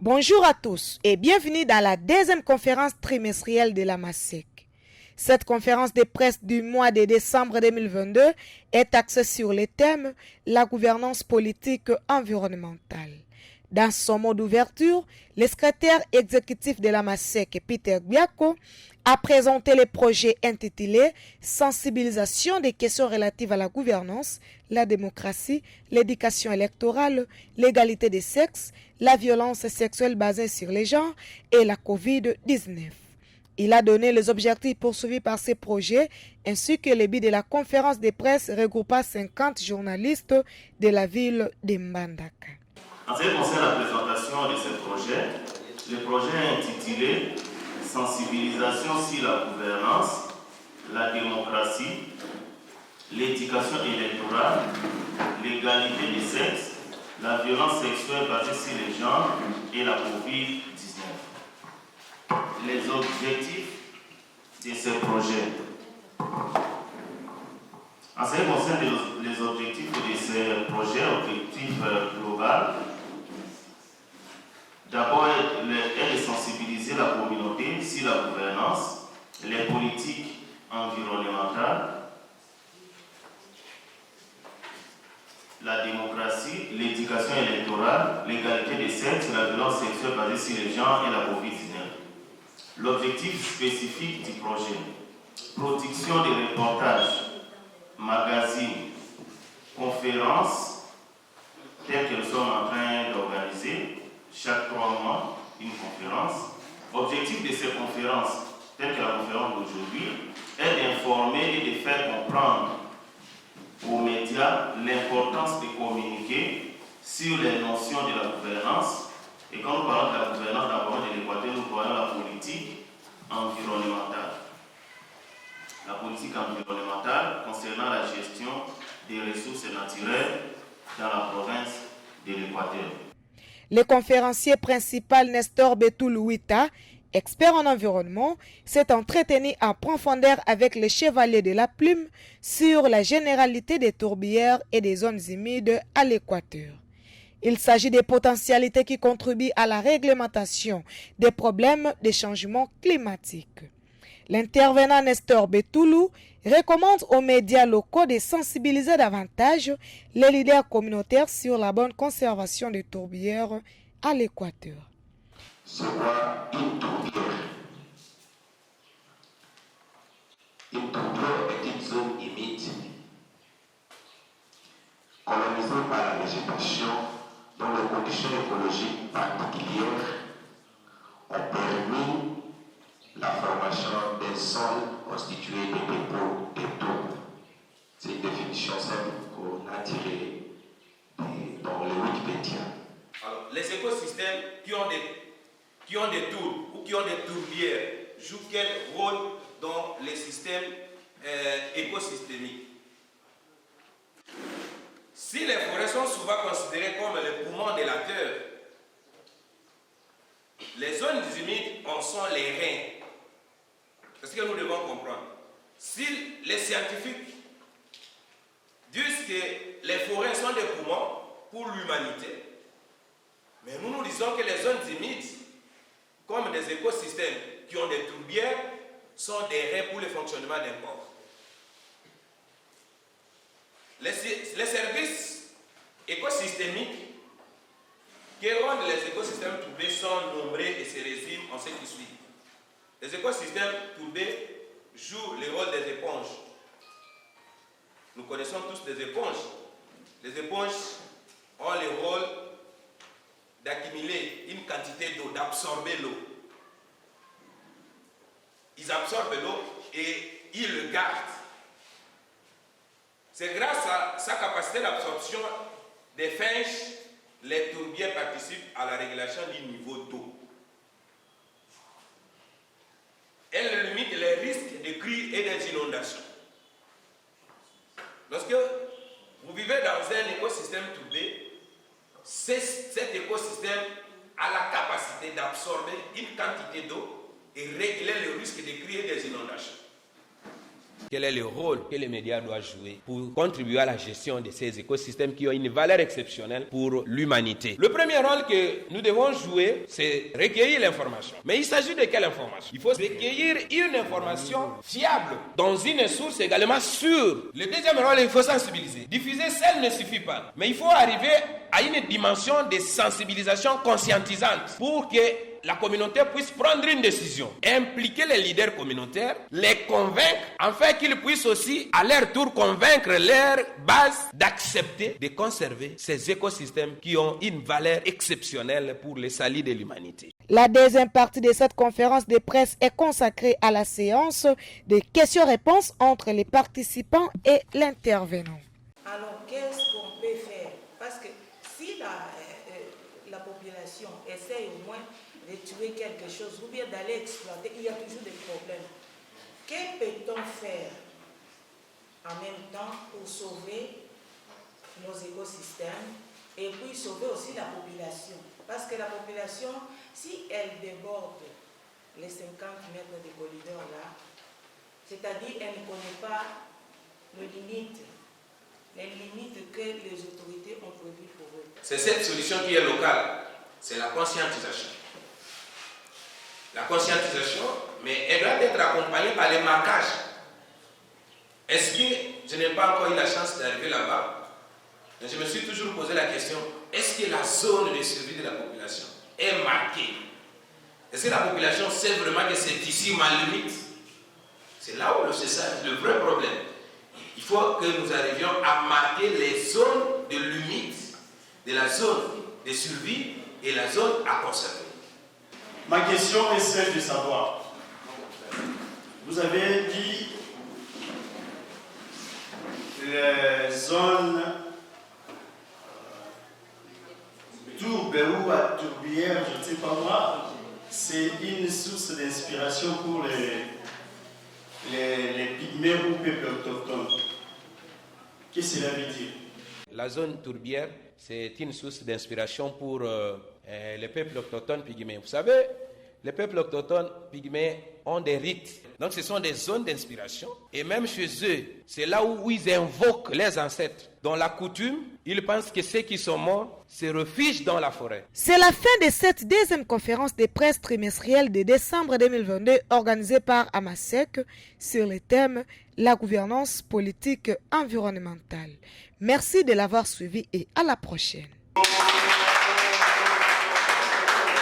Bonjour à tous et bienvenue dans la deuxième conférence trimestrielle de la MASSEC. Cette conférence de presse du mois de décembre 2022 est axée sur le thème « La gouvernance politique environnementale ». Dans son mot d'ouverture, le secrétaire exécutif de la MASSEC, Peter Biako, a présenté le projet intitulé « Sensibilisation des questions relatives à la gouvernance, la démocratie, l'éducation électorale, l'égalité des sexes, la violence sexuelle basée sur les genres et la COVID-19 ». Il a donné les objectifs poursuivis par ces projets ainsi que le but de la conférence de presse regroupant 50 journalistes de la ville de Mbandaka. En ce qui concerne la présentation de ce projet, le projet est intitulé « Sensibilisation sur la gouvernance, la démocratie, l'éducation électorale, l'égalité des sexes, la violence sexuelle basée sur les genres et la COVID-19 ». Les objectifs de ce projet. En ce qui concerne les objectifs de ce projet, objectif global, d'abord est de sensibiliser la communauté sur la gouvernance, les politiques environnementales, la démocratie, l'éducation électorale, l'égalité des sexes, la violence sexuelle basée sur les genres et la COVID-19. L'objectif spécifique du projet, production de reportages, magazines, conférences, telles que nous sommes en train d'organiser, chaque 3 mois, une conférence. L'objectif de ces conférences, telles que la conférence d'aujourd'hui, est d'informer et de faire comprendre aux médias l'importance de communiquer sur les notions de la gouvernance. Et quand nous parlons de la gouvernance d'abord de l'Équateur, nous voyons la politique environnementale. La politique environnementale concernant la gestion des ressources naturelles dans la province de l'Équateur. Le conférencier principal Nestor Betoulouita, expert en environnement, s'est entretenu en profondeur avec le chevalier de la plume sur la généralité des tourbières et des zones humides à l'Équateur. Il s'agit des potentialités qui contribuent à la réglementation des problèmes de changement climatique. L'intervenant Nestor Betoulou recommande aux médias locaux de sensibiliser davantage les leaders communautaires sur la bonne conservation des tourbières à l'Équateur. C'est quoi une tourbière? Une tourbière est une zone humide colonisée par la végétation dont les conditions écologiques particulières ont permis la formation d'un sol constitué de dépôts de tourbe. C'est une définition simple qu'on a tirée dans le Wikipédia. Alors, les écosystèmes qui ont des tourbes ou qui ont des tourbières jouent quel rôle dans les systèmes écosystémiques? Si les forêts sont souvent considérées comme le poumon de la terre, les zones humides en sont les reins. C'est ce que nous devons comprendre. Si les scientifiques disent que les forêts sont des poumons pour l'humanité, mais nous disons que les zones humides, comme des écosystèmes qui ont des tourbières, sont des reins pour le fonctionnement d'un corps. Les services écosystémiques qui rendent les écosystèmes tourbés sont nombreux et se résument en ce qui suit. Les écosystèmes tourbés jouent le rôle des éponges. Nous connaissons tous des éponges. Les éponges ont le rôle d'accumuler une quantité d'eau, d'absorber l'eau. Ils absorbent l'eau et ils le gardent. C'est grâce à sa capacité d'absorption des fèches, les tourbières participent à la régulation du niveau d'eau. Elles limitent les risques de crues et des inondations. Lorsque vous vivez dans un écosystème tourbé, cet écosystème a la capacité d'absorber une quantité d'eau et réguler le risque de crues et des inondations. Quel est le rôle que les médias doivent jouer pour contribuer à la gestion de ces écosystèmes qui ont une valeur exceptionnelle pour l'humanité? Le premier rôle que nous devons jouer, c'est recueillir l'information. Mais il s'agit de quelle information? Il faut recueillir une information fiable dans une source également sûre. Le deuxième rôle, il faut sensibiliser. Diffuser seul ne suffit pas. Mais il faut arriver à une dimension de sensibilisation conscientisante pour que la communauté puisse prendre une décision, impliquer les leaders communautaires, les convaincre, afin qu'ils puissent aussi, à leur tour, convaincre leur base d'accepter, de conserver ces écosystèmes qui ont une valeur exceptionnelle pour le salut de l'humanité. La deuxième partie de cette conférence de presse est consacrée à la séance de questions-réponses entre les participants et l'intervenant. Alors, qu'est-ce qu'on peut faire? Parce que si la population essaye au moins de tuer quelque chose ou bien d'aller exploiter, il y a toujours des problèmes. Que peut-on faire en même temps pour sauver nos écosystèmes et puis sauver aussi la population? Parce que la population, si elle déborde les 50 mètres de corridor là, c'est-à-dire elle ne connaît pas les limites que les autorités ont prévues pour eux. C'est cette solution qui est locale, c'est la conscientisation. La conscientisation, mais elle doit être accompagnée par les marquages. Est-ce que je n'ai pas encore eu la chance d'arriver là-bas? Mais je me suis toujours posé la question, est-ce que la zone de survie de la population est marquée? Est-ce que la population sait vraiment que c'est ici ma limite? C'est là où c'est ça le vrai problème. Il faut que nous arrivions à marquer les zones de limite de la zone de survie et la zone à conserver. Ma question est celle de savoir. Vous avez dit les zones Tourberou à Tourbière, je ne sais pas moi, c'est une source d'inspiration pour les pygmées ou peuples autochtones. Qu'est-ce que cela veut dire? La zone tourbière, c'est une source d'inspiration pour les peuples autochtones pygmées. Vous savez, les peuples autochtones pygmées ont des rites. Donc ce sont des zones d'inspiration. Et même chez eux, c'est là où ils invoquent les ancêtres. Dans la coutume, ils pensent que ceux qui sont morts se réfugient dans la forêt. C'est la fin de cette deuxième conférence de presse trimestrielle de décembre 2022 organisée par AMASEC sur le thème « La gouvernance politique environnementale ». Merci de l'avoir suivi et à la prochaine.